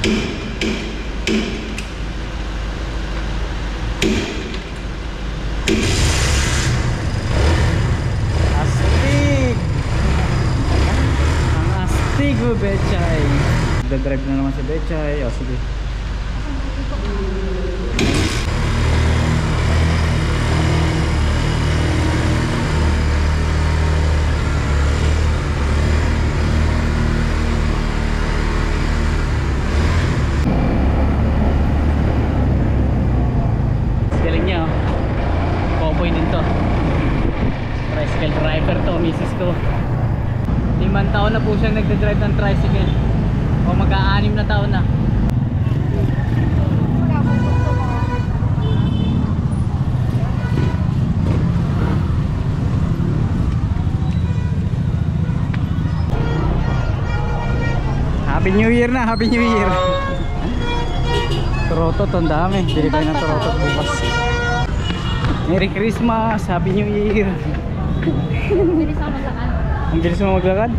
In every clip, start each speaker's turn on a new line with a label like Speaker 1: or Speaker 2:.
Speaker 1: Astig! Ang astig mo, Bechay. Nagdadrive na naman si Bechay. O sige. Galing niya, oh. Cowboy din to. Tricycle driver to, misis ko. 5 taon na po siyang nagdadrive ng tricycle. O mag-a-6 na taon na. Happy New Year na, Happy New Year. Torotot, ang dami. Bili kayo ng torotot bukas. Merry Christmas, Happy New Year.
Speaker 2: Bilis ako maglakad.
Speaker 1: Ang bilis mo maglakad?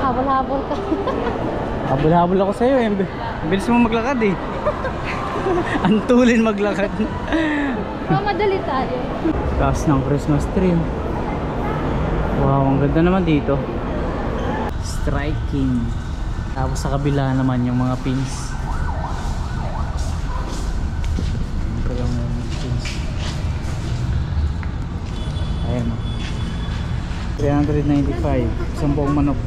Speaker 2: Habol-habol ka.
Speaker 1: Habol-habol ako sa'yo eh. Ang bilis mo maglakad eh. Antulin maglakad.
Speaker 2: Madali tayo.
Speaker 1: Taas ng Christmas tree. Wow, ang ganda naman dito. Striking. Tapos sa kabila naman yung mga pins. Ayan o. 395. Isang buong manok.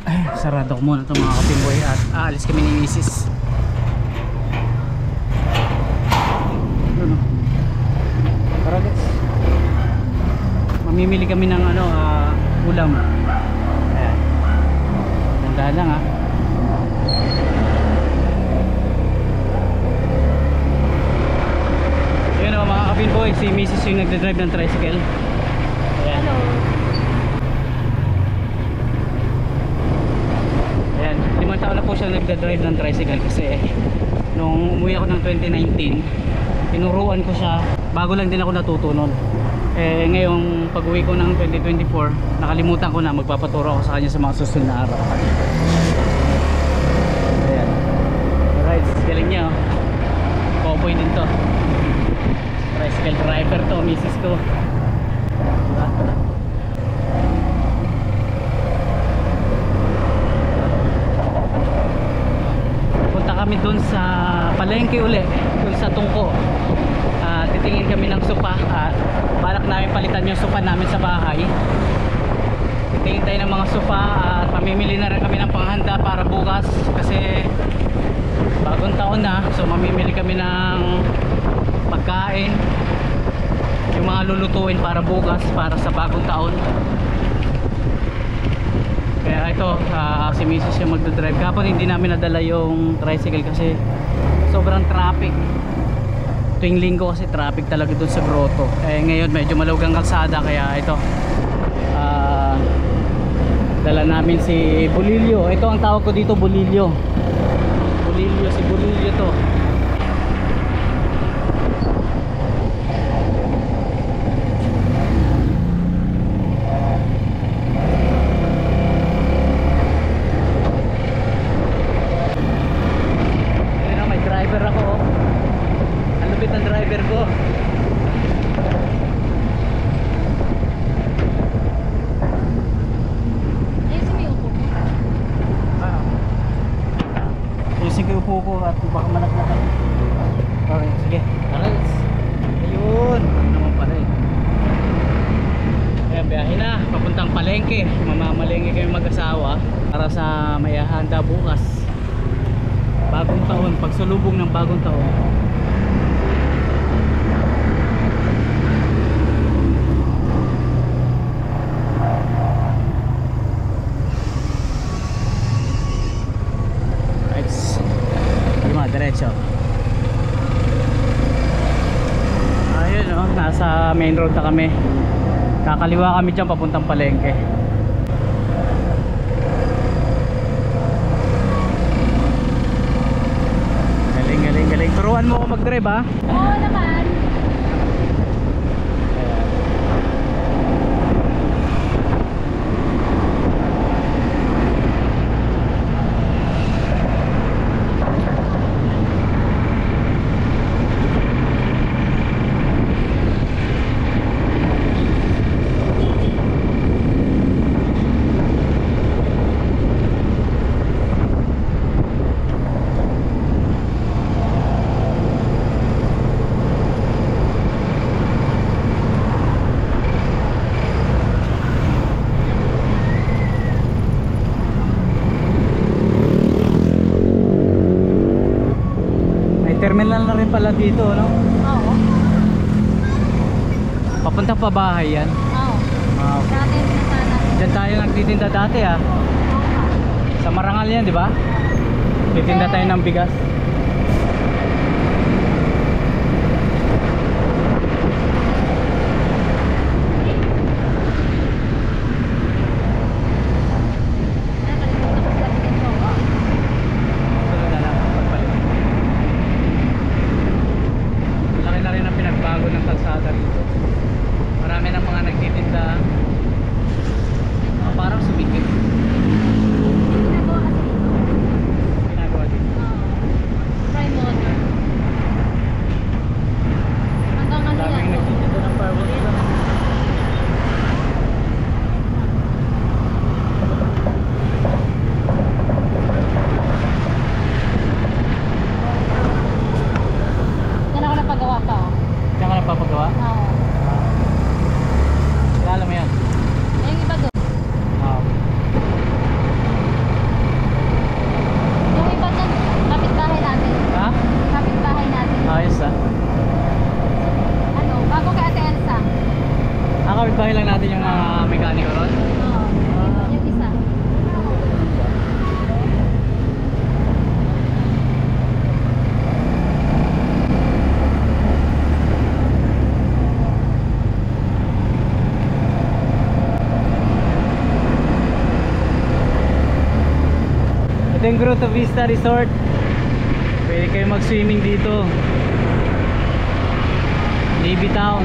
Speaker 1: Ay, sarado ko muna itong mga kapimboy at aalis kami ni Mrs. Tara guys, mamimili kami ng ulam. Ayan, tandaan lang ha. Yun o mga kapimboy, si Mrs. yung nagdadrive ng tricycle. Ayan.
Speaker 2: Hello.
Speaker 1: Ayan, 5 taon na po siya nagdadrive ng tricycle kasi nung umuwi ako ng 2019 tinuruan ko siya, bago lang din ako natuto nun. Eh ngayong pag uwi ko ng 2024 nakalimutan ko na, magpapaturo ako sa kanya sa mga susunod na araw. Ayan, alright, galing niya oh. Cowboy din to, tricycle driver to, misis ko. Kami dun sa palengke uli, dun sa Tungko. Titingin kami ng sopa. Balak namin palitan yung sopa namin sa bahay. Titingin tayo ng mga sopa at mamimili na rin kami ng panghanda para bukas kasi bagong taon na, so mamimili kami ng pagkain, yung mga lulutuin para bukas, para sa bagong taon. Kaya ito, si Mrs. yung magdadrive. Kapon hindi namin nadala yung tricycle kasi sobrang traffic. Tuwing linggo kasi traffic talaga dun sa grotto. Eh ngayon medyo malugang kalsada kaya ito, dala namin si Bulilio. Ito ang tawag ko dito, Bulilio. Bulilio, si Bulilio to. Driver ko.
Speaker 2: Ayusin mo yung upo ko.
Speaker 1: Ayusin ko yung upo ko at baka malaglakan. Okay, sige. Alas. Ayun. Ano naman pala eh. Ayan, biyahe na. Papuntang palengke. Mamamalengke kayo mag-asawa para sa may handa bukas. Bagong taon. Pagsulubong ng bagong taon. Diretso. Ayun oh, nasa main road na kami. Kakaliwa kami dyan papuntang palengke. Galing, galing, galing. Turuan mo ako mag-drive ha.
Speaker 2: Oo naman.
Speaker 1: Terminal na rin pala dito, no?
Speaker 2: Oo.
Speaker 1: Papunta pa bahay yan.
Speaker 2: Oo.
Speaker 1: Ah,
Speaker 2: Dati na sana.
Speaker 1: Diyan tayo nagtitinda dati ah. Sa Marangal yan, di ba? Titinda tayo ng bigas. Sunod na lang, pagpalit. Malaki na rin ang pinagbago ng kalsada rito. Marami ng mga nagtitinda. Parang sumikip. Ginagawa dito.
Speaker 2: Prime water. Hanggang ano yan?
Speaker 1: Daming nagtitinda ng fireworks lang.
Speaker 2: Yan ako napagawa pa.
Speaker 1: Diyan ka nagpapagawa?
Speaker 2: Oo.
Speaker 1: Kilala mo yan?
Speaker 2: Yung iba doon.
Speaker 1: Oo.
Speaker 2: Yung iba doon, kapitbahay natin.
Speaker 1: Ha?
Speaker 2: Kapitbahay natin.
Speaker 1: Ayos ah.
Speaker 2: Ano, bago kay Ate Elsa.
Speaker 1: Kapitbahay lang natin yung mga mekaniko ron.
Speaker 2: Oo. Yung isa.
Speaker 1: Ito yung Grotto Vista Resort. Pwede kayo mag-swimming dito. AB Town.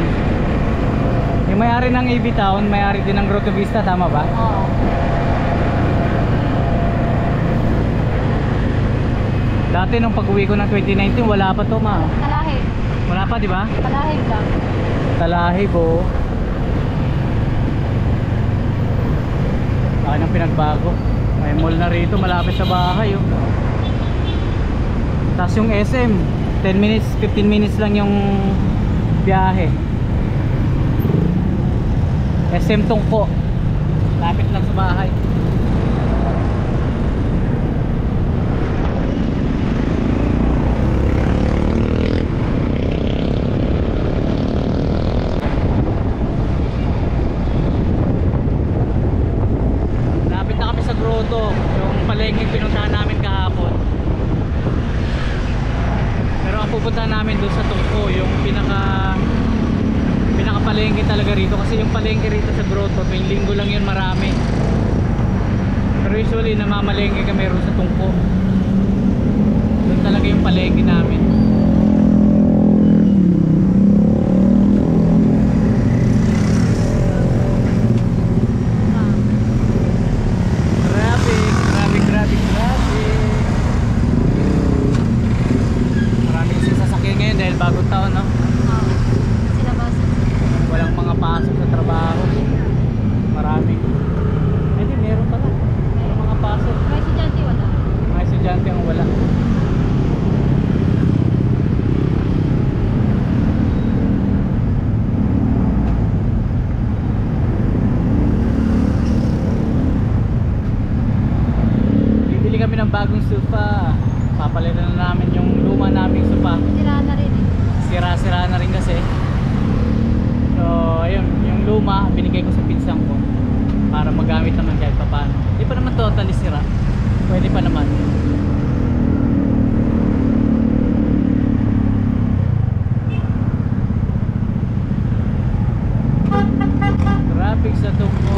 Speaker 1: Yung may-ari ng AB Town, may-ari din ng Grotto Vista, tama ba?
Speaker 2: Oo.
Speaker 1: Dati nung pag-uwi ko ng 2019, wala pa to ma.
Speaker 2: Talahib.
Speaker 1: Wala pa, di ba?
Speaker 2: Talahib lang.
Speaker 1: Talahib oh. Laki ng pinagbago. May mall na rito malapit sa bahay oh. Tapos yung SM 10 minutes, 15 minutes lang yung biyahe. SM Tungko lapit lang sa bahay. Lapit na kami sa Grotto, yung palengke pinuntahan namin kahapon. Pero ang pupuntahan namin doon sa Tungko, yung pinaka-palengke talaga rito. Kasi yung palengke rito sa Grotto, tuwing linggo lang yun marami. Pero usually namamalengke kami rin sa Tungko. Doon talaga yung palengke namin. Maraming sasakyan ngayon dahil bagong taon, no?
Speaker 2: Oo. Sinabas.
Speaker 1: Walang mga pasok sa trabaho. Marami. Hindi, meron pala. Meron mga pasok.
Speaker 2: May estudyante wala.
Speaker 1: Mga estudyante ang wala. Bibili kami ng bagong sofa. Papalitan na namin yung luma naming sofa.
Speaker 2: Sira na rin eh.
Speaker 1: Sira-sira na rin kasi. So ayun, yung luma binigay ko sa pinsang ko para magamit naman kahit paano. Hindi pa naman totally sira, pwede pa naman. traffic sa Tungko.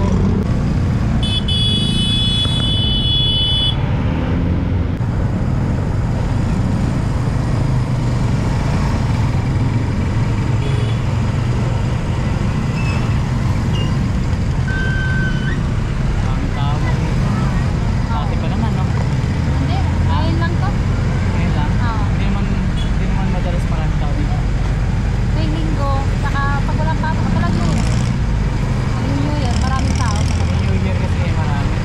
Speaker 1: Ang tao. Dati pa naman, no?
Speaker 2: Hindi, ngayon lang to.
Speaker 1: Ngayon lang.
Speaker 2: Oo.
Speaker 1: Hindi naman madalas maraming tao dito.
Speaker 2: May linggo, saka pag walang pasok, pag walang New Year. Yung New Year, maraming tao.
Speaker 1: New Year kasi marami.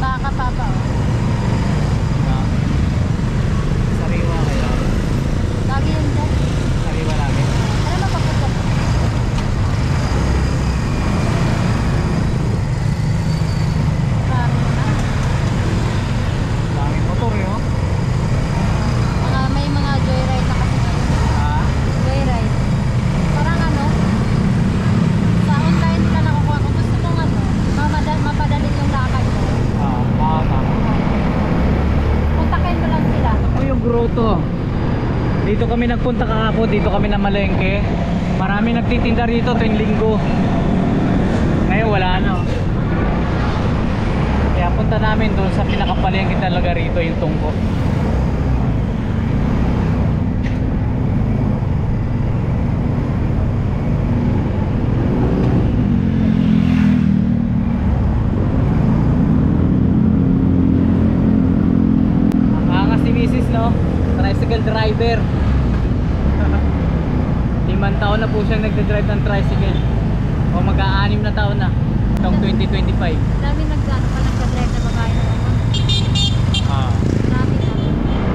Speaker 2: Baka pa ba, oh.
Speaker 1: Marami. Sariwa kaya.
Speaker 2: Lagi yun dyan.
Speaker 1: Sariwa lagi.
Speaker 2: Ano ba pagpunta po? Parang na.
Speaker 1: Daming motor yun.
Speaker 2: May mga joyride na kasi ngayon.
Speaker 1: Ha?
Speaker 2: Joyride. Parang ano, sa online nila nakukuha ko. Gusto kong ano, mapadali yung lakad ko.
Speaker 1: Tama.
Speaker 2: Kontakin mo lang sila.
Speaker 1: Ito yung grotto. Dito kami nagpunta kahapon, dito kami na Malengke. Marami nagtitinda rito tuwing linggo. Ngayon wala na. Kaya punta namin doon sa pinakapalengke talaga rito yung Tungko. Ang angas ni Mrs. no? Tricycle driver. 5 taon na po siyang nagdadrive ng tricycle. O mag-aanim na taon na. Itong 2025.
Speaker 2: Dami nagdano pa nagka-drive na babae na naman. Dami na.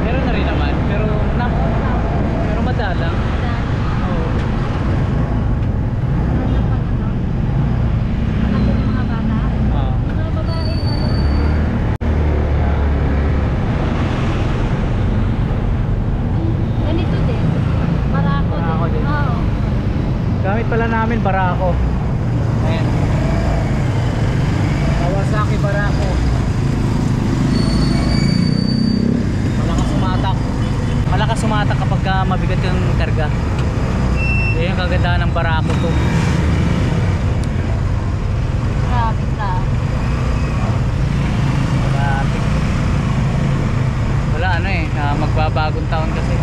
Speaker 1: Meron na rin naman. Pero madalang.
Speaker 2: Dami.
Speaker 1: Oo.
Speaker 2: Meron na pag ano. Anak ko yung mga bata.
Speaker 1: Ah.
Speaker 2: Mga babae, ano. Ganito din. Barako din.
Speaker 1: Barako din.
Speaker 2: Oo.
Speaker 1: Gamit pala namin Barako. Ayan. Kawasaki Barako. Malakas sumatak kapag mabigat yung karga. Yan yung kagandahan ng Barako to.
Speaker 2: Grabe.
Speaker 1: Traffic. Wala ano eh, magbabagong taon kasi.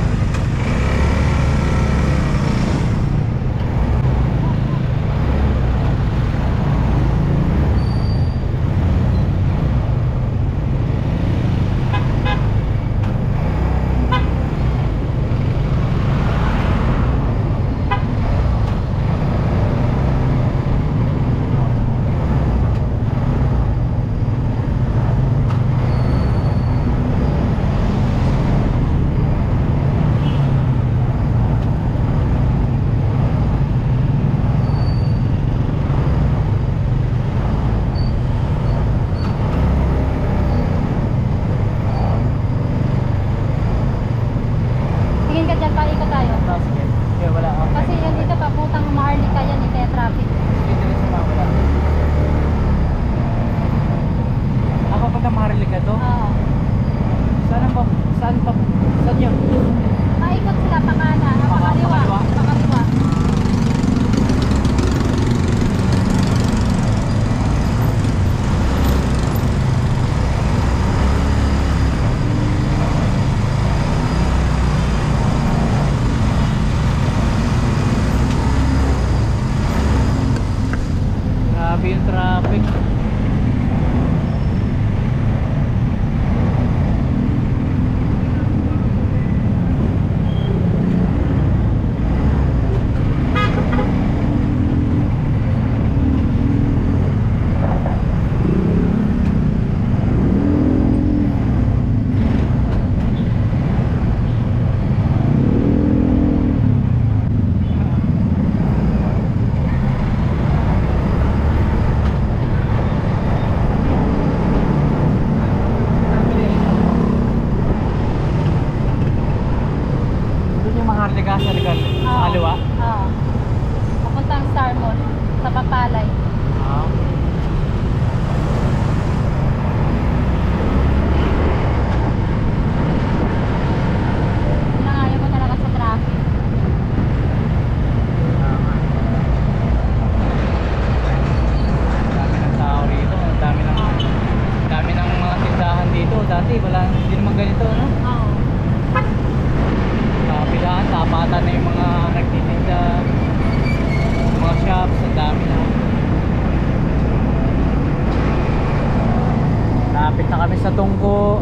Speaker 2: Tingin ka dyan, paikot tayo.
Speaker 1: Sige. Okay, wala ako.
Speaker 2: Kasi yan dito paputang Maharlika yan eh, kaya traffic.
Speaker 1: Dito rin sa mga wala. Ako pagka Maharlika to?
Speaker 2: Oo.
Speaker 1: Saan pa? Saan yun?
Speaker 2: Paikot sila pa kanan, pakaliwa.
Speaker 1: Pakaliwa.
Speaker 2: Pakaliwa.
Speaker 1: Grabe yung traffic. Maharlika sa likod. Sa kaliwa.
Speaker 2: Oo. Papuntang Star Mall, sa Papalay.
Speaker 1: Hindi naman ganito, no?
Speaker 2: Oo.
Speaker 1: Kapilaan, tapatan na yung mga nagtitinda, yung mga shops, ang dami na. Lapit na kami sa Tungko.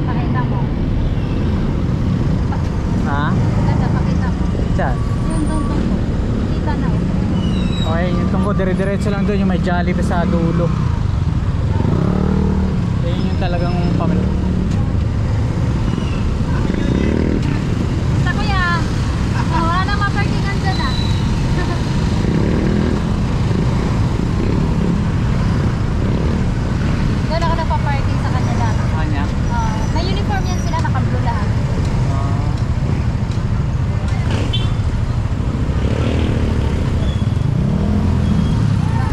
Speaker 2: Pakita mo.
Speaker 1: Ha?
Speaker 2: Ganda, pakita mo.
Speaker 1: Saan?
Speaker 2: Yung tungtong ko. Kita na.
Speaker 1: Okay, yung Tungko, dire-diretso lang doon, yung may Jollibee sa dulo. Yun yung talagang pamilya.
Speaker 2: Basta kuya. Oh, wala nang maparkingan dyan ah. Doon ako nagpa-parking sa kanila.
Speaker 1: Kanya?
Speaker 2: May uniform yan sila, naka-blue lahat.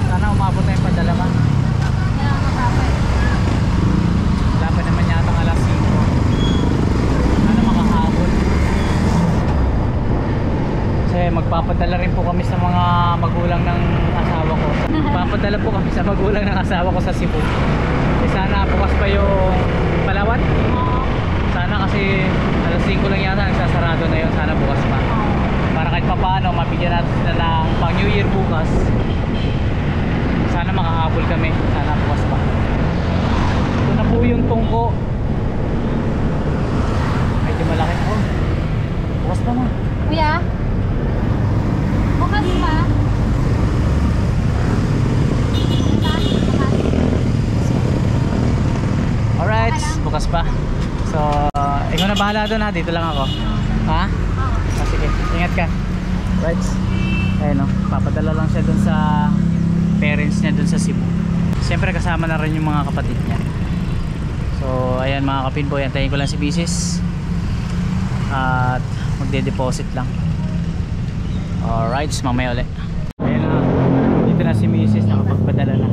Speaker 1: Sana umabot na yung padala ma.
Speaker 2: Yan ang makapay.
Speaker 1: Wala pa naman yata ng alas 5. Sana makahabol. Kasi magpapadala rin po kami sa mga magulang ng asawa ko. Magpapadala po kami sa magulang ng asawa ko sa Cebu. Eh sana bukas pa yung Palawan. Sana kasi alas 5 lang yata nagsasarado na yun. Sana bukas pa. Para kahit papaano mabigyan natin sila ng pang New Year bukas. Sana makahabol kami. Sana bukas pa. Ito na po yung Tungko. Medyo malaki na. Oh, bukas pa na.
Speaker 2: Kuya? Bukas pa?
Speaker 1: Alright, bukas pa. So, ikaw na bahala doon ha. Dito lang ako. Ha? Sige, ingat ka. Right. Ayun o, papadala lang siya doon sa parents niya doon sa Cebu. Siyempre kasama na rin yung mga kapatid niya. So, ayan mga kapinboy, antayin ko lang si Mrs. At magde-deposit lang. Alright, mamaya ulit. Ayan na, dito na si Mrs. nakapagpadala na.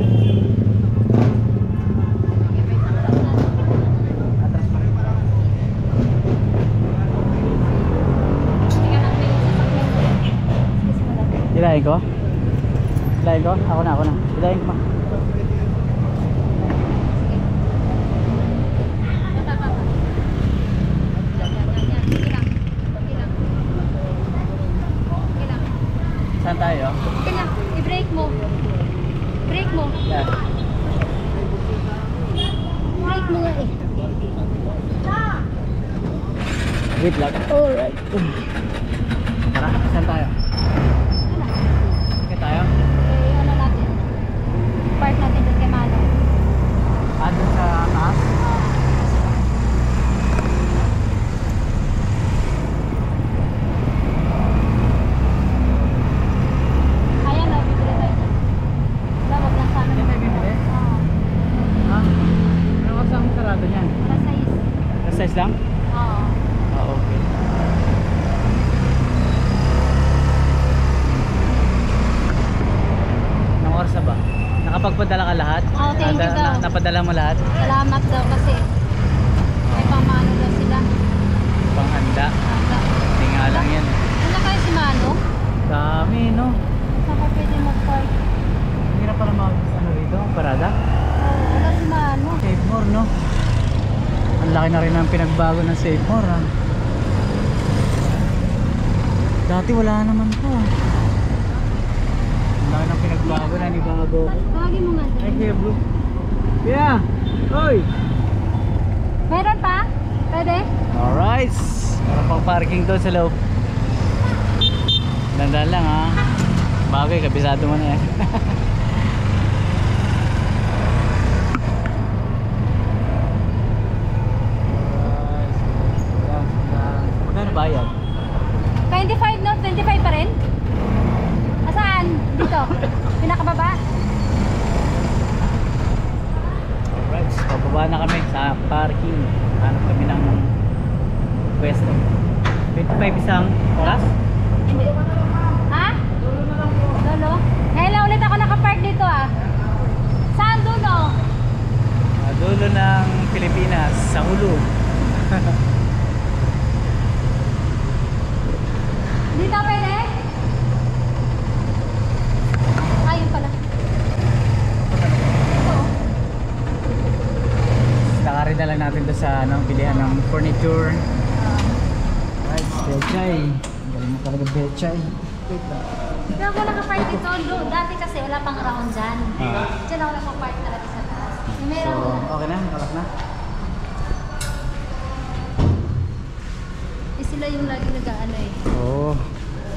Speaker 1: Atras pa rin. Ilahin ko? Ilahin ko? Ako na. Ilahin ko ma. Saan tayo?
Speaker 2: I-break mo. Break mo.
Speaker 1: Yan.
Speaker 2: Break mo nga eh.
Speaker 1: Wait lang. Alright. Tara, saan tayo? Saan tayo?
Speaker 2: Eh, ano natin? Park natin doon kay Mano.
Speaker 1: Doon sa taas?
Speaker 2: Ayan o, bibili tayo. Wala, wag lang sana.
Speaker 1: Yan tayo bibili?
Speaker 2: Oo.
Speaker 1: Ha? Ano kasi ang sarado niyan?
Speaker 2: Para size.
Speaker 1: Size lang?
Speaker 2: Oo.
Speaker 1: Okay. Anong oras na ba? Nakapagpadala ka lahat?
Speaker 2: Oh, thank you daw.
Speaker 1: Napadala mo lahat?
Speaker 2: Salamat daw kasi may pamano daw sila.
Speaker 1: Panghanda. Hindi nga lang yan.
Speaker 2: Ano kayo si Mano?
Speaker 1: Dami, no?
Speaker 2: Saan ka pwede mag-park?
Speaker 1: Hindi na pala ano rito, parada.
Speaker 2: Oo, wala si Mano.
Speaker 1: Save more, no? Ang laki na rin ang pinagbago ng Save More, ha? Dati wala naman to. Ang laki ng pinagbago na ni Bago.
Speaker 2: Tawagin mo nga
Speaker 1: Ay,
Speaker 2: dyan.
Speaker 1: kaya bro. Yeah! Hoy!
Speaker 2: Meron pa? Pwede?
Speaker 1: Alright! Para pang parking doon sa loob. Dandan lang, ha? Bagay, kabisado mo na yan. Magkano bayad?
Speaker 2: 25 no? 25 pa rin? Asaan? Dito? Pinakababa?
Speaker 1: Alright, pababa na kami sa parking. Hanap kami ng pwesto. 25 isang oras?
Speaker 2: Hindi. Ha? Lolo? Ngayon lang ulit ako nakapark dito ah. Saan dulo?
Speaker 1: Dulo ng Pilipinas, sa Hulu.
Speaker 2: Dito pwede? Ayun pala. Ito.
Speaker 1: Lakarin na lang natin doon sa ano, bilihan ng furniture. Right, Bechay. Galing mo talaga Bechay. Wait lang.
Speaker 2: Kaya ako nakapark dito. Dati kasi wala pang round dyan. Diyan ako nakapark talaga sa taas.
Speaker 1: So,
Speaker 2: Meron
Speaker 1: okay na? Kalak na?
Speaker 2: sila yung lagi nag-ano eh.
Speaker 1: Oo.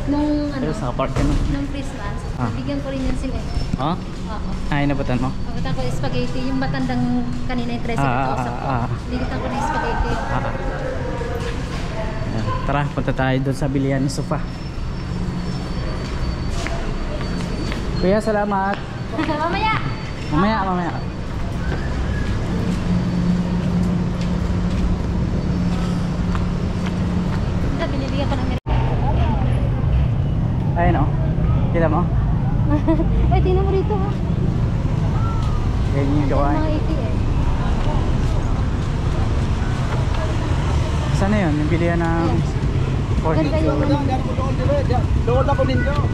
Speaker 2: Nung ano,
Speaker 1: Pero sa park ka na.
Speaker 2: nung Christmas,
Speaker 1: Ah.
Speaker 2: bigyan ko rin yan sila eh.
Speaker 1: Ha?
Speaker 2: Oo.
Speaker 1: Ay, nabutan mo?
Speaker 2: Pagkatan ko yung spaghetti, yung matandang kanina yung 13 na kausap ko. Bigyan ko na yung spaghetti.
Speaker 1: Ah. Ayan. Tara, punta tayo doon sa bilihan ng sofa. Kuya, salamat.
Speaker 2: Mamaya!
Speaker 1: Mamaya.
Speaker 2: Ito, binibigyan ko ng
Speaker 1: Ayun o. Kita mo?
Speaker 2: Ay, tingnan mo rito ha.
Speaker 1: Ganyan yung gawain.
Speaker 2: Mga 80 eh.
Speaker 1: Saan na yun? Yung bilihan ng
Speaker 2: Ganda yung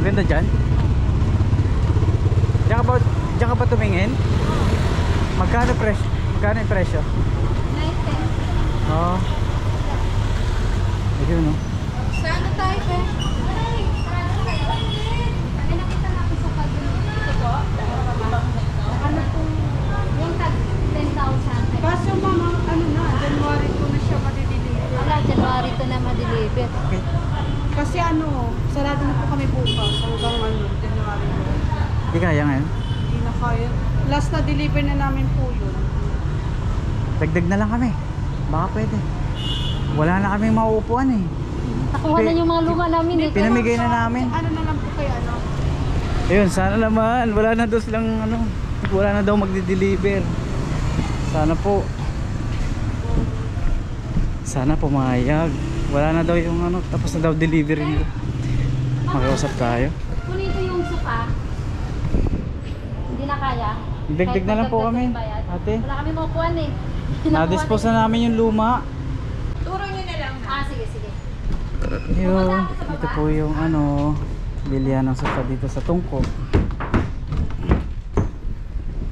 Speaker 1: Ganda dyan? Diyan ka ba tumingin? Magkano yung presyo?
Speaker 2: 910.
Speaker 1: Oo. Ayun no?
Speaker 2: Saan na tayo pe? Ay, nakita natin sa pag-ibig. Ito po? Ano kung yung tag 10,000?
Speaker 3: Kaso mama, ano na, January ko na siya madideliver.
Speaker 2: Wala, January to na ma-deliver.
Speaker 1: Okay.
Speaker 3: Kasi ano, sarado na po kami bukas hanggang ano, January.
Speaker 1: Hindi kaya ngayon?
Speaker 3: Hindi na kaya. Last na deliver na namin po yun.
Speaker 1: Dagdag na lang kami. Baka pwede. Wala na kaming mauupuan eh.
Speaker 2: Nakuha na yung mga luma namin eh.
Speaker 1: Pinamigay na namin.
Speaker 3: Ano na lang po kay ano?
Speaker 1: Ayun, sana naman. Wala na daw silang ano. Wala na daw magdi-deliver. Sana po. Sana pumayag. Wala na daw yung ano. Tapos na daw delivery nila. Makiusap tayo.
Speaker 2: Kunin ko yung sofa. Hindi na kaya.
Speaker 1: Dagdag na lang po kami. Ate.
Speaker 2: Wala kami makukuhan eh.
Speaker 1: Na-dispose na namin yung luma.
Speaker 3: Turo nyo na lang.
Speaker 2: Ah, sige.
Speaker 1: Yun. Ito po yung ano. Bilihan ng sofa dito sa Tungko.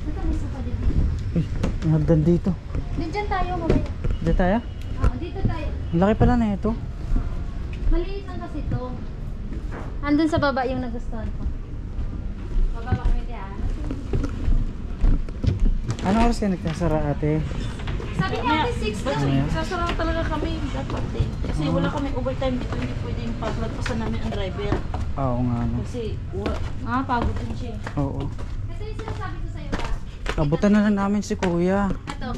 Speaker 2: Ito may sofa dito.
Speaker 1: Uy, may hagdan dito.
Speaker 2: Diyan tayo mamaya.
Speaker 1: Dito tayo?
Speaker 2: Dito tayo.
Speaker 1: Ang laki pala na ito.
Speaker 2: Maliit lang kasi ito. Andun sa baba yung nagustuhan ko. Bababa kami diyan.
Speaker 1: Ano oras ka nagkasara ate?
Speaker 2: Sabi niya ate 6 daw eh.
Speaker 3: Sasarang talaga kami dapat eh. Kasi wala kami overtime dito, hindi pwedeng paglagpasan namin ang driver.
Speaker 1: Oo nga no.
Speaker 3: Kasi, pagod din siya eh.
Speaker 1: Oo.
Speaker 2: Ito yung sinasabi ko sa'yo ba?
Speaker 1: Abutan na lang namin si kuya.
Speaker 2: Ito.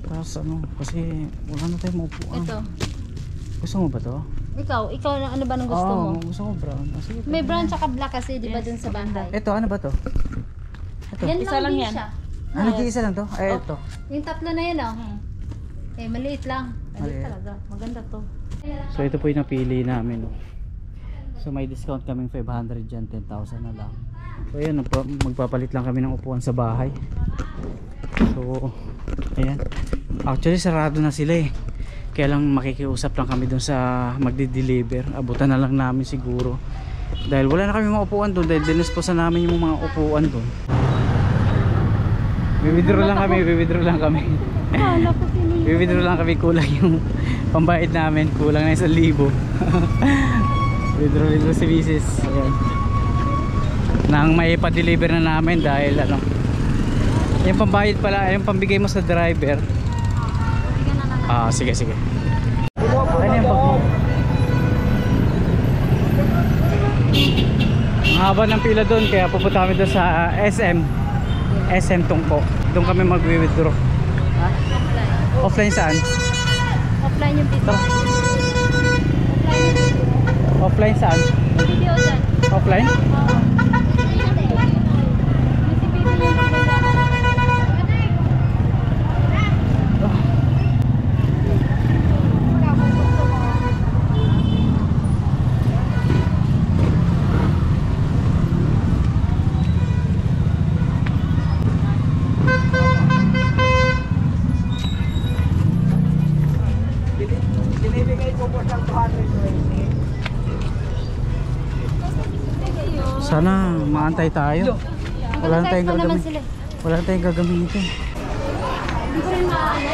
Speaker 1: Tapos ano, kasi wala na tayong maupuan.
Speaker 2: Ito.
Speaker 1: Gusto mo ba to?
Speaker 2: Ikaw ano ba nang gusto
Speaker 1: Oo,
Speaker 2: mo?
Speaker 1: gusto ko brown. Ah, sige,
Speaker 2: May
Speaker 1: pwede
Speaker 2: brown
Speaker 1: na.
Speaker 2: tsaka black kasi di ba dun sa bahay?
Speaker 1: Ito, ano ba to? Ito.
Speaker 2: Yan
Speaker 3: Isa lang
Speaker 2: din
Speaker 3: yan.
Speaker 2: siya.
Speaker 1: Ah, nag-iisa lang to? Ay, ito.
Speaker 2: Yung tatlo na yan oh. Eh maliit lang. Maliit
Speaker 1: Maliit.
Speaker 2: talaga. Maganda to.
Speaker 1: So ito po yung napili namin. Oh. So may discount kaming 500 dyan, 10,000 na lang. So ayan, magpapalit lang kami ng upuan sa bahay. So, ayan. Actually sarado na sila eh. Kaya lang makikiusap lang kami dun sa magdi-deliver. Abutan na lang namin siguro. Dahil wala na kami mga upuan dun. Dahil dinisposa namin yung mga upuan dun. Bibidro lang kami.
Speaker 2: Kala ko sino
Speaker 1: Bibidro lang kami, kulang yung pambayad namin. Kulang na 1,000. Bibidro si Mrs. Ayan. Nang may pa-deliver na namin dahil ano. Yung pambayad pala, yung pambigay mo sa driver.
Speaker 2: Bigyan na lang.
Speaker 1: Ah, sige. Ano yung bag mo? Ang haba ng pila doon, kaya pupunta kami doon sa SM Tungko. Doon kami mag-withdraw. Offline saan?
Speaker 2: Offline yung video.
Speaker 1: Offline saan?
Speaker 2: Video dyan.
Speaker 1: Offline?
Speaker 2: Oo. Kasi video yung maganda.
Speaker 1: Sana maantay tayo. Wala na tayong
Speaker 2: naman
Speaker 1: gagamitin.
Speaker 2: sila.
Speaker 1: Wala na tayong gagamitin.
Speaker 2: Hindi ko rin maano.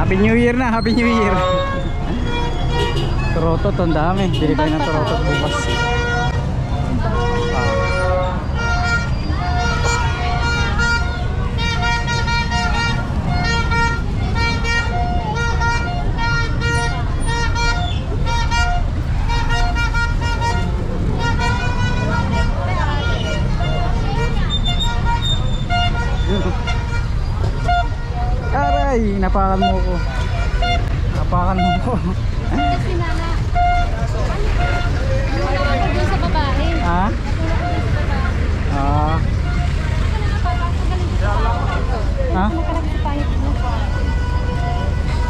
Speaker 1: Happy New Year na, Happy New Year. Turotot, ang dami. Bili kayo ng turotot bukas. Aray, napakan mo ko. Napakan mo ko.
Speaker 2: Kasi nana. Natulog ako dun sa babae.
Speaker 1: Ha?
Speaker 2: Natulog ako dun sa babae.
Speaker 1: Ah.
Speaker 2: Ito na napapasagaling dito sa ako.
Speaker 1: Ha?
Speaker 2: Nakalap sa pahit mo.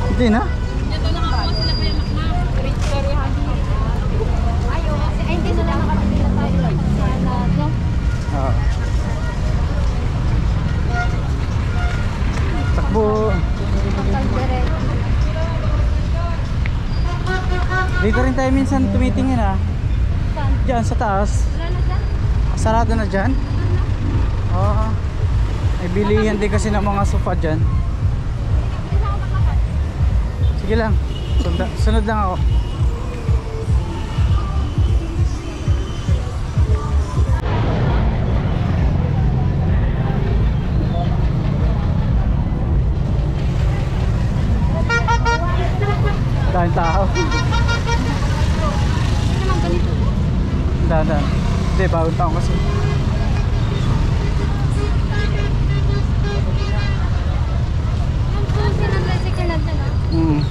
Speaker 1: Hindi na?
Speaker 2: Ayaw kasi. Ay, hindi sila nakapagpila tayo. Sana, no?
Speaker 1: Oo. Takbo.
Speaker 2: Pagkalderek.
Speaker 1: Dito rin tayo minsan tumitingin ha.
Speaker 2: Saan?
Speaker 1: Diyan sa taas.
Speaker 2: Wala na dyan?
Speaker 1: Sarado na dyan? Oo. May bilihan din kasi ng mga sofa dyan. Sige lang. Sunod lang ako. Daming tao.
Speaker 2: Hindi naman ganito.
Speaker 1: Dahan. Hindi, bagong taon kasi.
Speaker 2: Yung po, sinag-recycle natin, no?
Speaker 1: Mm.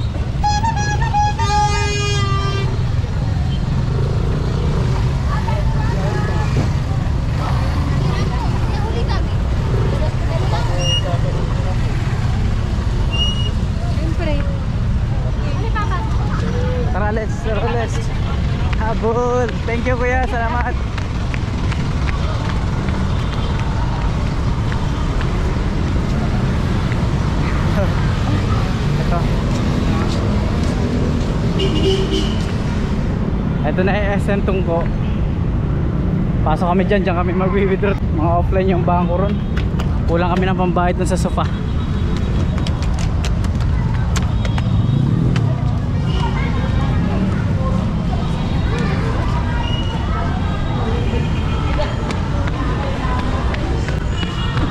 Speaker 2: Uli kami. Siyempre. Ano pa ba?
Speaker 1: Tara, let's. Habol. Thank you kuya, salamat. Ito na yung SM Tungko. Pasok kami dyan kami mag-withdraw. Mga offline yung bangko ron. Kulang kami ng pambayad dun sa sofa.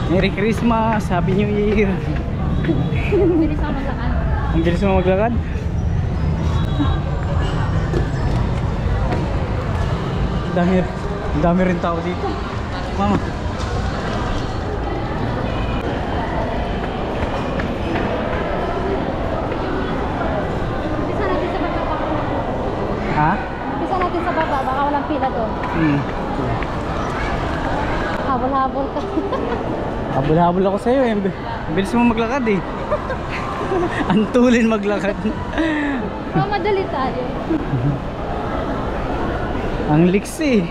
Speaker 1: Merry Christmas, Happy New Year.
Speaker 2: Bilis ako maglakad.
Speaker 1: Ang bilis mo maglakad. Dami rin tao dito. Mama.
Speaker 2: Umpisa natin sa baba.
Speaker 1: Ha?
Speaker 2: Umpisa natin sa baba. Baka walang pila doon. Habol-habol ka.
Speaker 1: Habol-habol ako sa'yo eh. Bilis mo maglakad eh. Antulin maglakad.
Speaker 2: Pero madali tayo.
Speaker 1: Ang liksi.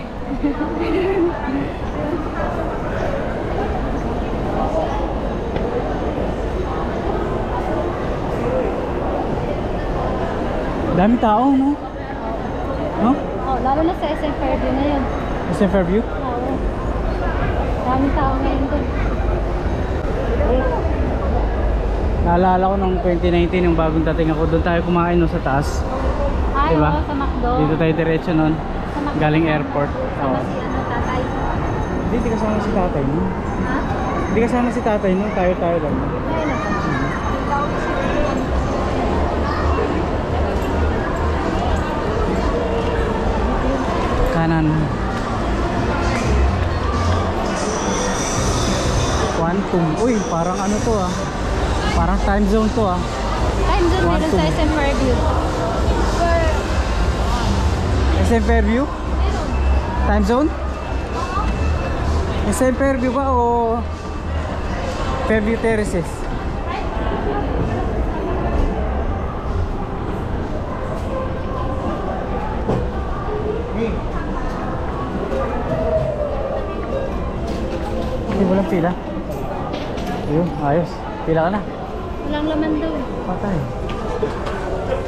Speaker 1: Dami tao, no? No?
Speaker 2: Oh, lalo na sa SM Fairview na yun.
Speaker 1: SM Fairview?
Speaker 2: Oo. Daming tao ngayon doon.
Speaker 1: Naalala ko nung 2019 yung bagong dating ako. Doon tayo kumain no, sa taas.
Speaker 2: Ay,
Speaker 1: Diba?
Speaker 2: oo, sa McDo.
Speaker 1: Dito tayo diretso nun.
Speaker 2: Sa McDo.
Speaker 1: Galing airport.
Speaker 2: Sama
Speaker 1: Oo.
Speaker 2: si ano, tatay.
Speaker 1: Hindi kasama si tatay no?
Speaker 2: Ha?
Speaker 1: Hindi kasama si tatay no? Tayo lang.
Speaker 2: Ay, nako.
Speaker 1: Kanan. Quantum. Uy, parang ano to ah. Parang time zone to ah.
Speaker 2: Time zone meron sa
Speaker 1: Quantum.
Speaker 2: SM Fairview.
Speaker 1: SM Fairview?
Speaker 2: Meron.
Speaker 1: Time zone? SM Fairview ba o Fairview Terraces? Hindi walang pila. Ayun, ayos. Pila ka na.
Speaker 2: Walang laman daw.
Speaker 1: Patay.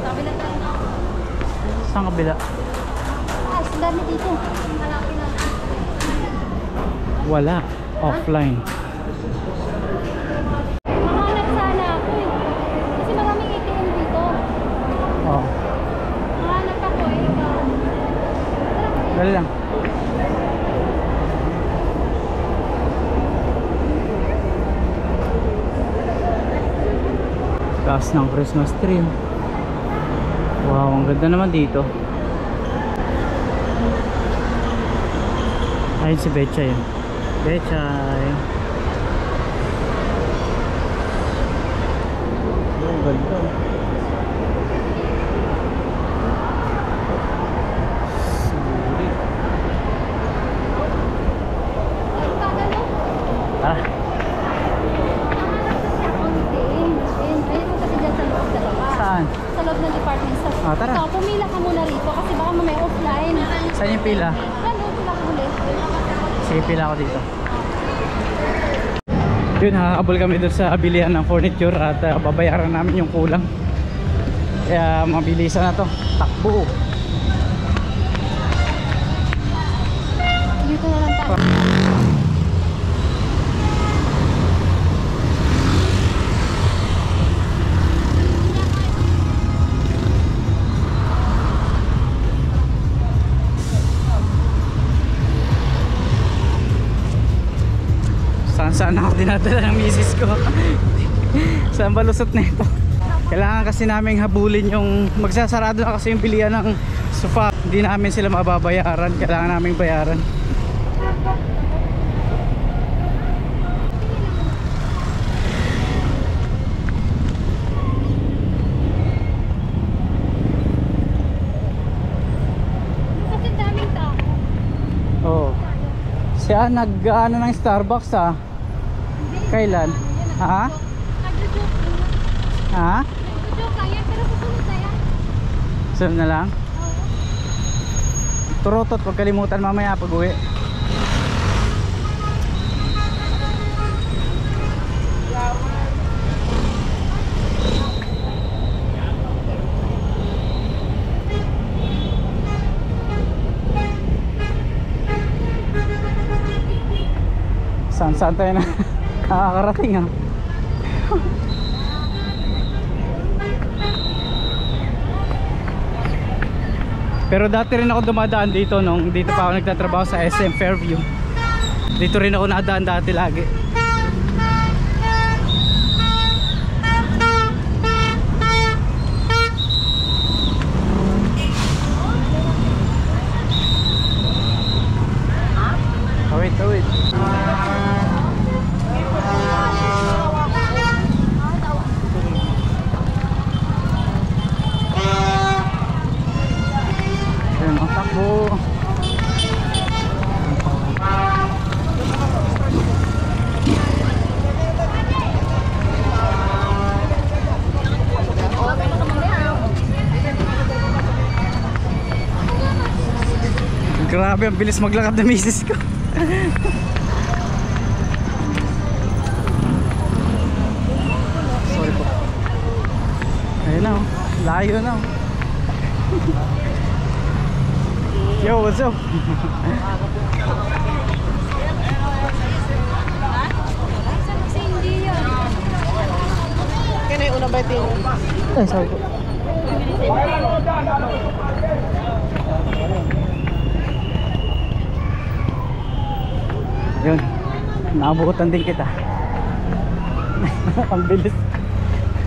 Speaker 2: Sabi na tayo.
Speaker 1: Saan kabila?
Speaker 2: Ah, ang dami dito. Malapit na.
Speaker 1: Wala. Offline.
Speaker 2: Makahanap sana ako eh. Kasi maraming ATM
Speaker 1: Taas ng Christmas tree. Wow, ang ganda naman dito. Ayun si Betchay. Betchay. Ang ganda. Sulit. Ah, saan?
Speaker 2: Sa loob ng department store.
Speaker 1: Ah, tara.
Speaker 2: So, pumila ka muna rito kasi baka mamaya offline.
Speaker 1: Saan yung pila?
Speaker 2: Ano, pila ka ulit.
Speaker 1: Sige, pila ako dito. Yun, nakakabol kami doon sa bilihan ng furniture at babayaran namin yung kulang. Kaya mabilisan na to. Takbo.
Speaker 2: Dito na lang tayo.
Speaker 1: Saan ako dinadala ng misis ko. Saan ba lusot na ito? Kailangan kasi namin habulin yung magsasarado na kasi yung bilihan ng sofa. Hindi namin sila mababayaran. Kailangan namin bayaran.
Speaker 2: Kasi daming tao.
Speaker 1: Oo. Siya nag-ano ng Starbucks ah. Kailan? Ha?
Speaker 2: Nagjo-joke lang.
Speaker 1: Ha?
Speaker 2: Nagjo-joke lang yan, pero susunod na yan.
Speaker 1: Sunod na lang?
Speaker 2: Oo.
Speaker 1: Turotot, huwag kalimutan mamaya pag uwi. Saan tayo na nakakarating ah. Pero dati rin ako dumadaan dito nung dito pa ako nagtatrabaho sa SM Fairview. Dito rin ako nadaan dati lagi. Wait, wait. Ayan, ang takbo. Grabe, ang bilis maglakad na misis ko. Sorry po. Ayun na oh. Layo na oh. Yo, what's up?
Speaker 2: Kasi hindi yun.
Speaker 3: Kaya na yung una ba ito yung...
Speaker 1: Ay, sorry po. Yun, naabutan din kita. Ang bilis.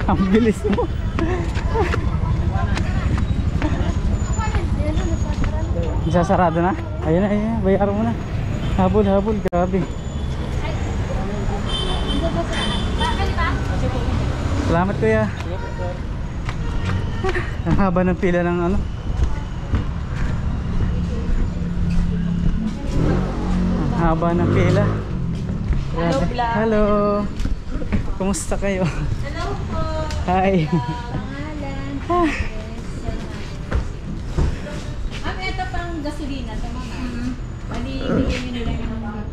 Speaker 1: Ang bilis mo. Isasarado na? Ayun na, ayun na. Bayaran mo na. Habol, habol. Grabe. Salamat kuya. Ang haba ng pila ng ano. Ang haba ng pila.
Speaker 3: Hello, Bla.
Speaker 1: Hello. Kumusta kayo?
Speaker 3: Hello po.
Speaker 1: Hi.
Speaker 2: Pangalan.
Speaker 3: Ma'am, ito pang gasolina to, mama. Bali, bigyan nyo nila yung mga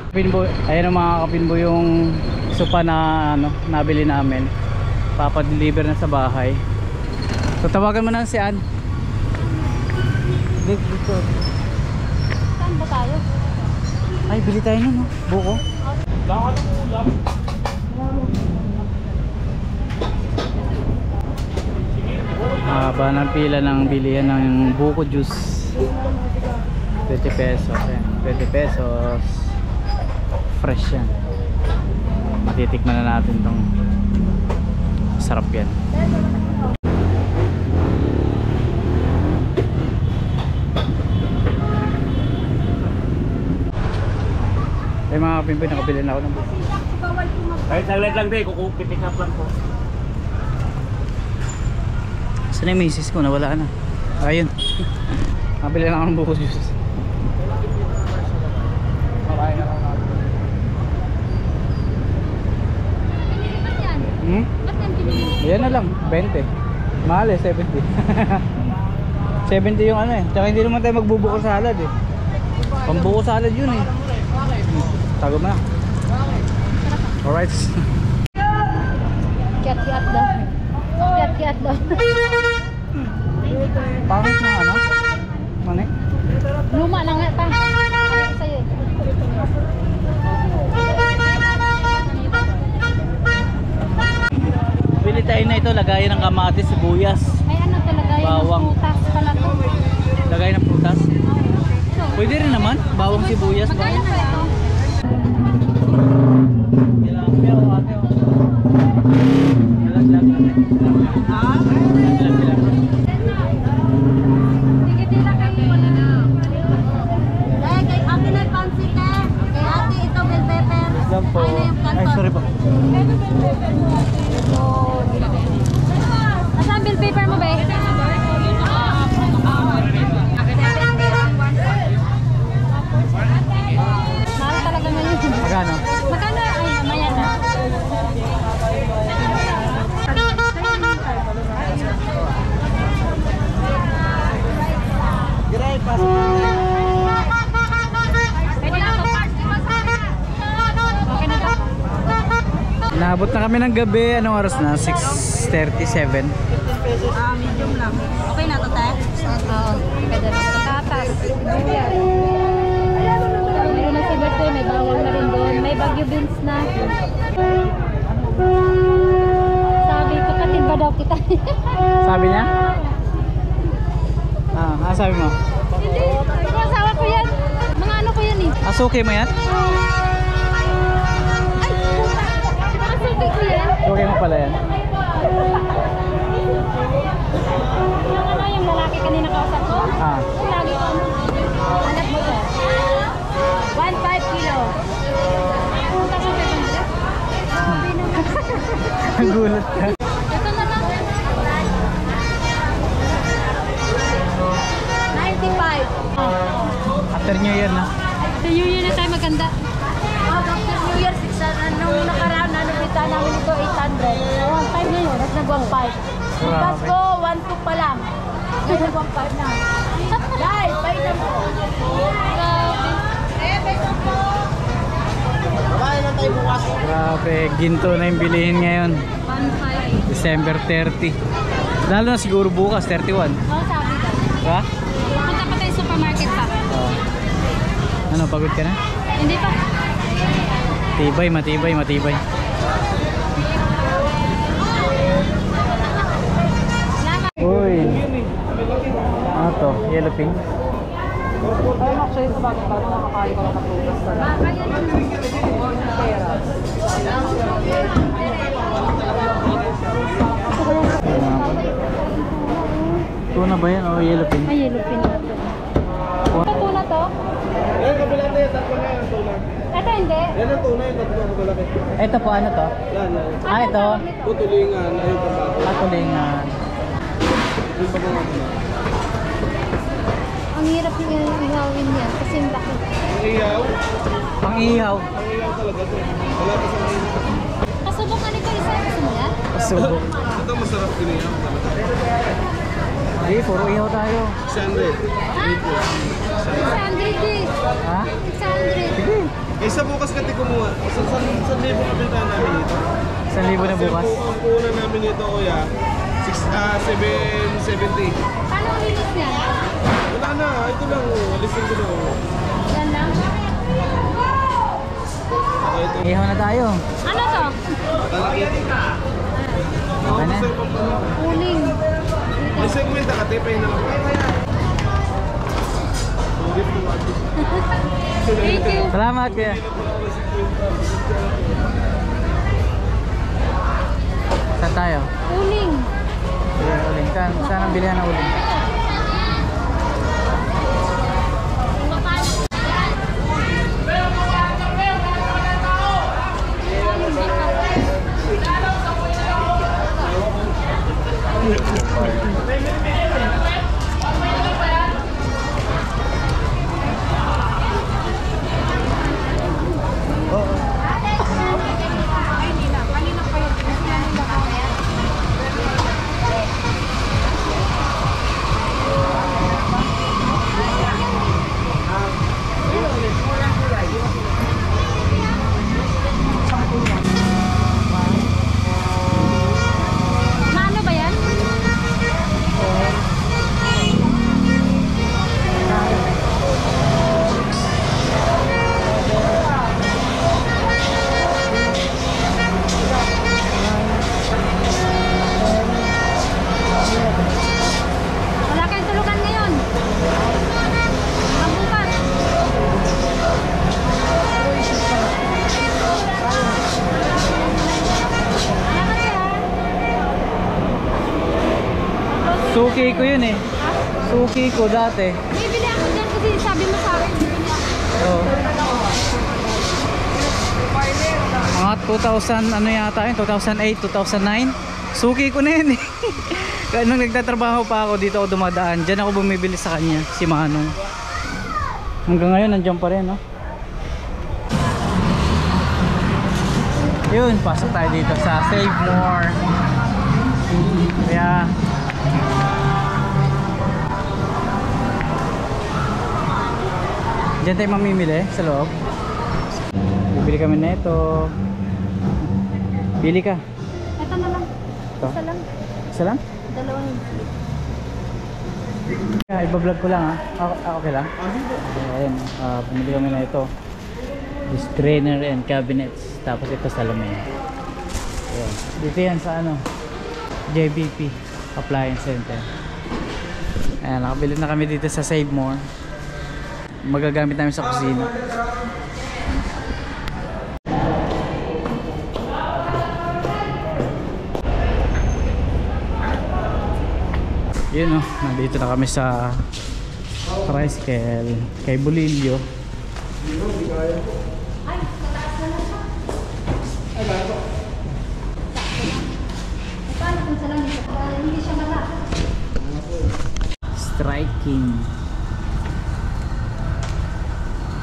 Speaker 1: Kapinbo, ayun ang mga kapinbo yung sopa na ano, nabili namin. Papa-deliver na sa bahay. So tawagan mo na si Ann. Dito.
Speaker 2: Saan ba tayo?
Speaker 1: Ay, bili tayo nun, no? Buko. Haba ng pila ng bilihan ng buko juice. 20 pesos. Ayan. 20 pesos. Fresh yan. Matitikman na natin tong masarap yan. Ay mga kapimpoy, nakabili na ako ng buko.
Speaker 4: Kahit saglit lang din, pick up lang po.
Speaker 1: Saan yung misis ko? Nawala na. Ayun. Nakabili na ako ng buko juice. Makain na ako na.
Speaker 2: Ba't yan?
Speaker 1: Hmm?
Speaker 2: Ba't yan pinili?
Speaker 1: Yan na lang, 20. Mahal eh, 70. 70 yung ano eh. Tsaka hindi naman tayo magbubuko salad eh. Pambuko salad yun eh. Tago na. Alright.
Speaker 2: Kiat-kiat daw. Kiat-kiat daw.
Speaker 1: Pangit na ano? Mani?
Speaker 2: Luma lang nga pa. Ano sa'yo eh?
Speaker 1: Bili tayo na ito, lagayan ng kamatis, sibuyas.
Speaker 2: May ano talaga yung
Speaker 1: Bawang.
Speaker 2: putas pala to.
Speaker 1: Lagay ng prutas.
Speaker 2: Ito.
Speaker 1: Pwede rin naman, bawang sibuyas.
Speaker 2: Magkano ba ito? Sige, tila kayo. Dahil kay ate na pansit eh. Kay ate ito bell pepper.
Speaker 1: Lang po.
Speaker 2: Ay na yung
Speaker 1: Ay,
Speaker 2: kanton.
Speaker 1: sorry po.
Speaker 2: Asan bill paper mo ba eh? Mahal talaga ngayon.
Speaker 1: Magkano?
Speaker 2: Magkano? Ay, mamaya na. Pwede na to. Okay na to.
Speaker 1: Naabot na kami ng gabi. Anong oras na? 6:37.
Speaker 3: Medium lang. Okay na to, te?
Speaker 2: Oo. Pwede na. Patatas. Sibuyas. Meron na si Bertoy. May bawang na rin doon. May Baguio beans na. Sabi ko, katid ba daw kita?
Speaker 1: Sabi niya? Sabi mo?
Speaker 2: Hindi. Yung asawa ko yan. Mga ano ko yan eh.
Speaker 1: Asuki mo yan?
Speaker 2: Ay, puta. Mga suki ko yan.
Speaker 1: Okay mo pala yan.
Speaker 2: Yung ano, yung lalaki kanina kausap ko.
Speaker 1: Ah.
Speaker 2: Yung lagi ko. Anak mo to. 1.5 kilo. Punta ko 500. Grabe naman.
Speaker 1: Ang gulat ka.
Speaker 2: Ito na lang. 95.
Speaker 1: After New Year na.
Speaker 2: Sa New Year na tayo maganda. After New Year, nung nakaraan, kita namin ito 800. 1.5 ngayon, at nag-1.5. Bukas ko, 1.2 pa lang. Ngayon nag-1.5 na. Guys, bye na mo.
Speaker 1: Grabe, ginto na yung bilihin ngayon.
Speaker 2: 1.5.
Speaker 1: December 30. Lalo na siguro bukas, 31.
Speaker 2: Oo, sabi ka.
Speaker 1: Ha?
Speaker 2: Punta pa tayo sa supermarket pa.
Speaker 1: Ano, pagod ka na?
Speaker 2: Hindi pa.
Speaker 1: Matibay, matibay, matibay.
Speaker 2: Salamat.
Speaker 1: Uy. Ano to? Yellow pink?
Speaker 3: Actually, sa bago-bago nakakain ko lang ng prutas.
Speaker 2: Baka yun.
Speaker 1: Tuna ba yan o yellow pink?
Speaker 2: Ay, yellow pin na to. Ito tuna to?
Speaker 4: Eh, kabila na yan, tatlo na yan, tuna.
Speaker 2: Ito hindi.
Speaker 4: Yan ang tuna, yung tatlo ang malaki.
Speaker 1: Ito po, ano to?
Speaker 4: Yan, yan.
Speaker 1: Ah, ito.
Speaker 4: Putulingan, ayun pa ba?
Speaker 1: Patulingan.
Speaker 4: Yung pa ba nga?
Speaker 2: Ang hirap yung ihawin yan kasi yung laki.
Speaker 4: Ang iyaw?
Speaker 1: Pang ihaw.
Speaker 4: Ang iyaw talaga to. Wala pa sa mga
Speaker 2: Kasubukan nito isa. Gusto mo yan?
Speaker 1: Pasubok.
Speaker 4: ito masarap din iyaw talaga.
Speaker 1: Hindi, puro ihaw tayo.
Speaker 4: 600.
Speaker 2: Ha? 600 eh.
Speaker 1: Ha?
Speaker 2: 600.
Speaker 1: Sige.
Speaker 4: Isa bukas ka kumuha. Sa libo ka bintahan namin dito.
Speaker 1: 1,000 na bukas.
Speaker 4: Ang puhunan namin dito, kuya, 770.
Speaker 2: Paano ang linis niya?
Speaker 4: Wala na, ito lang. Alisin ko lang.
Speaker 2: Yan lang.
Speaker 4: Saka ito.
Speaker 1: Ihaw na tayo.
Speaker 2: Ano to?
Speaker 4: Talakit.
Speaker 1: Okay na.
Speaker 2: Uling.
Speaker 4: May segment na katipay na lang.
Speaker 2: Thank you.
Speaker 1: Salamat kuya. Saan tayo?
Speaker 2: Uling.
Speaker 1: Uling. Saan ang bilihan ng uling?
Speaker 2: Ano ba yan? Wala kayong tulugan ngayon. Pagbukas.
Speaker 1: Suki ko yun eh. Suki ko dati.
Speaker 2: Bibili ako dyan kasi sabi mo sa akin. Bibili ako.
Speaker 1: Oo. Mga 2000 ano yata yun? 2008, 2009. Suki ko na yun eh. Kaya nung nagtatrabaho pa ako dito ako dumadaan. Diyan ako bumibili sa kanya. Si Manong. Hanggang ngayon nandiyan pa rin no? Yun, pasok tayo dito sa Save More. Kaya diyan tayo mamimili sa loob. Bibili kami na ito. Pili ka.
Speaker 2: Ito na lang.
Speaker 1: Ito.
Speaker 2: Isa lang.
Speaker 1: Isa lang?
Speaker 2: Dalawang.
Speaker 1: Iba-vlog ko lang ha. Okay lang? Ayan, pumili kami na ito. This strainer and cabinets. Tapos ito salamin. Ayan. Dito yan sa ano? JBP Appliance Center. Ayan, nakabili na kami dito sa Save More. Magagamit namin sa kusina. Yun o, nandito na kami sa tricycle kay Bulilio.
Speaker 2: Paano kung sa lang dito? Hindi siya mata.
Speaker 1: Striking.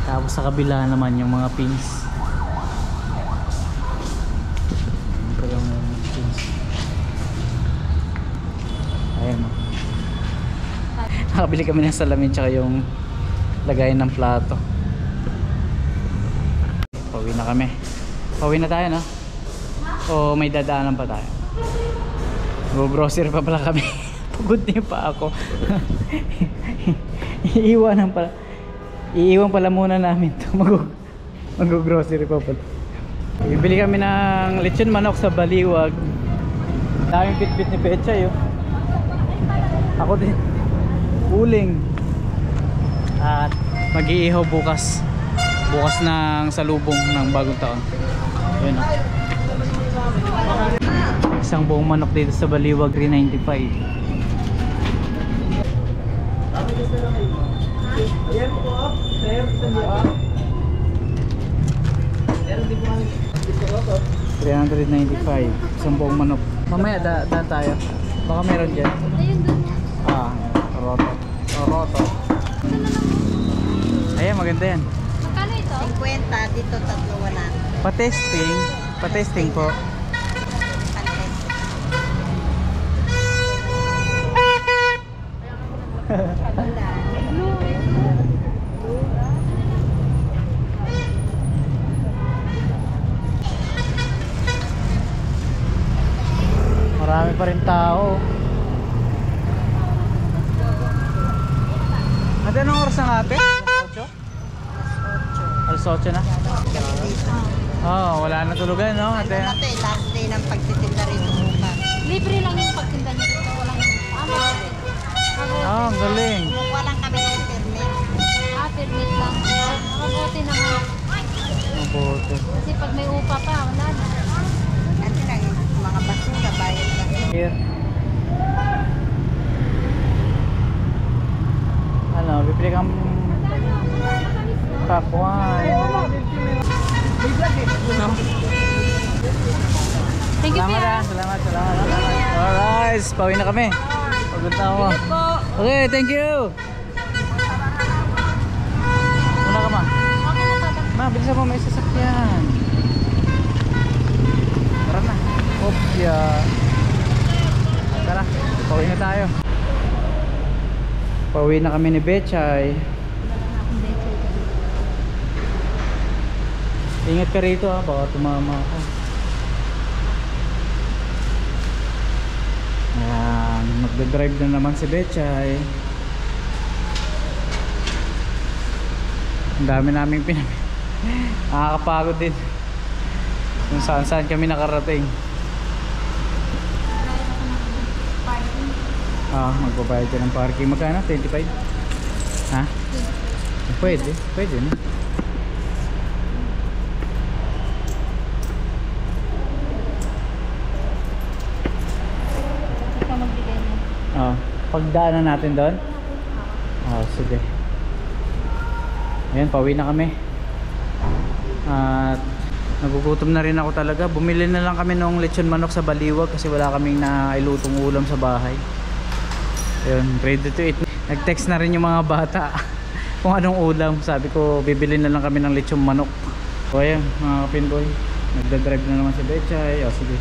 Speaker 1: Tapos sa kabila naman yung mga pins. Ito lang yung pins. Ayan o. Nakabili kami ng salamin tsaka yung lagayan ng plato. Pauwi na kami. Pauwi na tayo no? O may dadaanan pa tayo? Go-grocery pa pala kami. Pagod na pa ako. Iiwan pala muna namin ito. Mag-grocery pa pala. Bibili kami ng lechon manok sa Baliwag. Daming bit-bit ni Pechay oh. Ako din. Uling. At mag-iihaw bukas. Bukas ng salubong ng bagong taon. Yun oh. Isang buong manok dito sa Baliwag, 395.
Speaker 4: Ayan po po. Sir, saan po? Meron din po kami.
Speaker 1: 395. Isang buong manok. Mamaya daan tayo. Baka meron dyan.
Speaker 2: Ayun dun.
Speaker 1: Roto. Roto. Ayan, maganda yan.
Speaker 2: Magkano ito?
Speaker 3: 50, dito 3
Speaker 1: Pa-testing. Pa-testing po. Marami pa rin tao. Ate, anong oras na ate? Alas 8 na? Wala na tulugan no ate?
Speaker 3: Ate, last day ng pagtitinda rito bukas.
Speaker 2: Libre lang yung pagtinda niyo dito. Walang
Speaker 1: Ang galing.
Speaker 3: Kumukuha lang kami ng permit.
Speaker 2: permit lang. Nakabuti naman.
Speaker 1: Mabuti.
Speaker 2: Kasi pag may upa pa, wala na.
Speaker 3: Kasi lang, mga basura,
Speaker 1: Here. Ano, bibili kang pakwan.
Speaker 2: Thank you,
Speaker 1: Salamat
Speaker 2: Pia.
Speaker 1: ah. Salamat. Alright, pauwi na kami. Pagod na ako. Okay, thank you. Una ka ma.
Speaker 2: Okay na to.
Speaker 1: Ma, bilisan mo, may sasakyan. Tara na. Opya. Tara, pauwi na tayo. Pauwi na kami ni Betchay. Ingat ka rito ha, baka tumama ako. Ayan, magdadrive na naman si Betchay. Ang dami naming nakakapagod din kung saan saan kami nakarating. Magbabayad ka ng parking. Magkano? 25? Ha? Pwede na.
Speaker 2: Ikaw magbigay na.
Speaker 1: Pagdaanan natin doon. Sige. Ayan, pauwi na kami. At nagugutom na rin ako talaga. Bumili na lang kami ng lechon manok sa Baliwag kasi wala kaming nailutong ulam sa bahay. Ayun, ready to eat. Nag-text na rin yung mga bata kung anong ulam. Sabi ko, bibili na lang kami ng lechon manok. So ayan, mga pinboy, nagdadrive na naman si Betchay. Sige.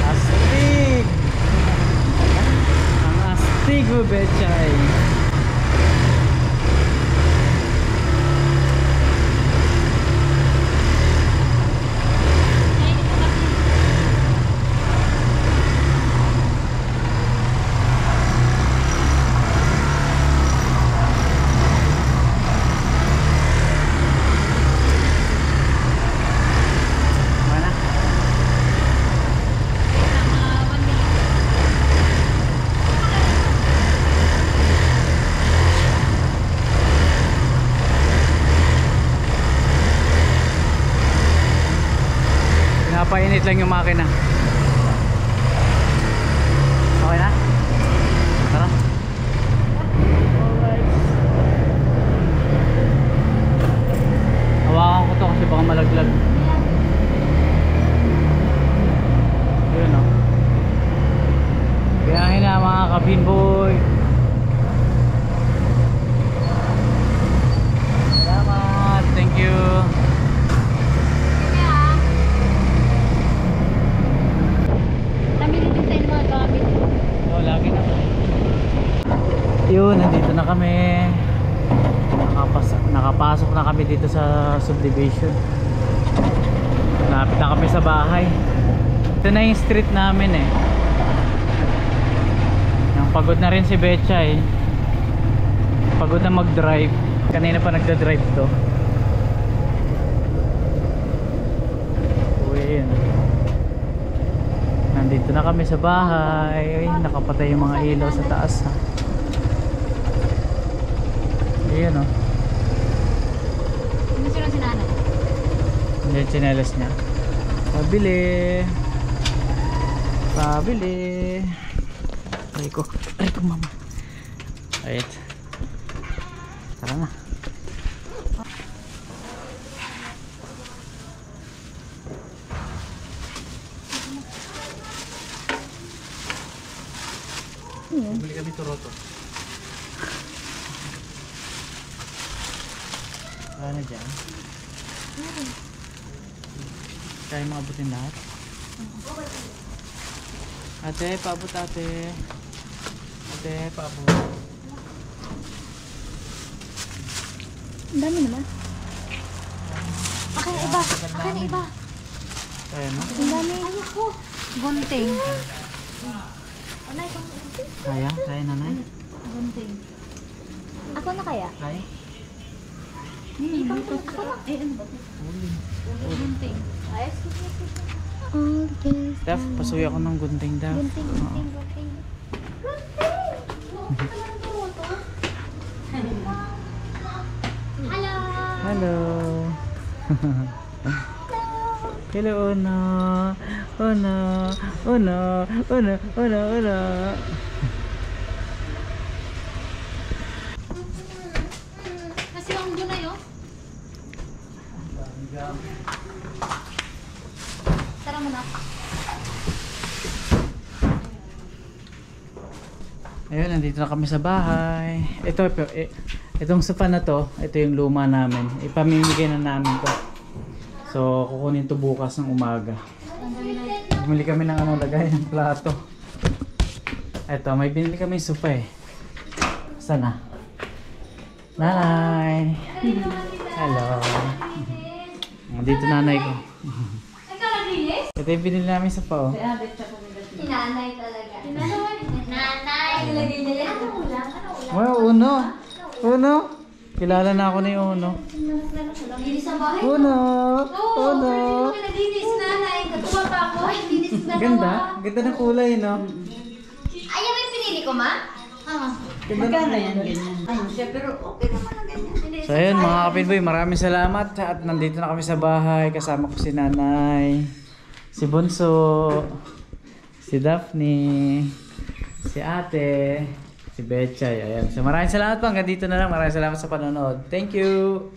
Speaker 1: Astig! Ang astig mo, Betchay. Painit lang yung makina. Okay na? Tara. Alright. Hawakan ko to kasi baka malaglag. Yun o. Biyahin na mga kabinboy. Salamat. Thank you. Yun, nandito na kami. Nakapasok na kami dito sa subdivision. Lapit na kami sa bahay. Ito na yung street namin eh. Yung pagod na rin si Betchay. Pagod na mag-drive. Kanina pa nagda-drive to. Uy, yun. Nandito na kami sa bahay. Ay, nakapatay yung mga ilaw sa taas ha. Ayan o.
Speaker 2: Ano sila sinanay?
Speaker 1: Hindi yung tsinelas niya. Pabili. Pabili. Aray ko mama. Right. Tara na.
Speaker 4: Bili kami Toronto.
Speaker 1: Ano dyan? Kaya maabutin lahat? Ate, paabot ate. Ate, paabot.
Speaker 2: Ang dami naman. Akin na iba. Akin na iba.
Speaker 1: Kaya no?
Speaker 2: Ang dami. Ayoko. Gunting.
Speaker 1: Kaya? Kaya nanay?
Speaker 2: Gunting. Ako na kaya?
Speaker 1: Kaya?
Speaker 2: Ako na.
Speaker 3: Eh, ano ba?
Speaker 2: Gunting. Ayos.
Speaker 1: Daf, pasuya ko ng gunting daw.
Speaker 2: Gunting, gunting, gunting. Hello.
Speaker 1: Hello. Hello, Una. Una. Una. Una. Una. Una.
Speaker 2: Kasi ang doon na yun. Tara mo na.
Speaker 1: Ayun, nandito na kami sa bahay. Itong sofa na to, ito yung luma namin. Ipamimigay na namin to. So, kukunin to bukas ng umaga. Bumili kami ng lagay ng plato. Ito, may binili kami sofa eh. Saan na? Nanay! Hello! Dito nanay ko. Ito yung binili namin sofa oh.
Speaker 2: Nanay talaga. Nanay. Nilagay niya yan. Ano ulam? Ano ulam?
Speaker 1: Wow, Uno! Uno! Kilala na ako ni Uno.
Speaker 2: Linis ang bahay.
Speaker 1: Uno!
Speaker 2: Oo,
Speaker 1: Uno!
Speaker 2: pero hindi ko naglinis, nanay. Katuwa pa ako. Linis na
Speaker 1: Ganda? Ganda ng kulay, no?
Speaker 2: Ay, yung may pinili ko, ma?
Speaker 3: Magkano yan, ganyan? Ay, siya, pero okay naman ang ganyan.
Speaker 1: So ayun mga kapitboy, maraming salamat at nandito na kami sa bahay. Kasama ko si Nanay, si Bunso, si Daphne, si Ate, si Betchay. Ayan. So maraming salamat po. Hanggang dito na lang. Maraming salamat sa panonood. Thank you!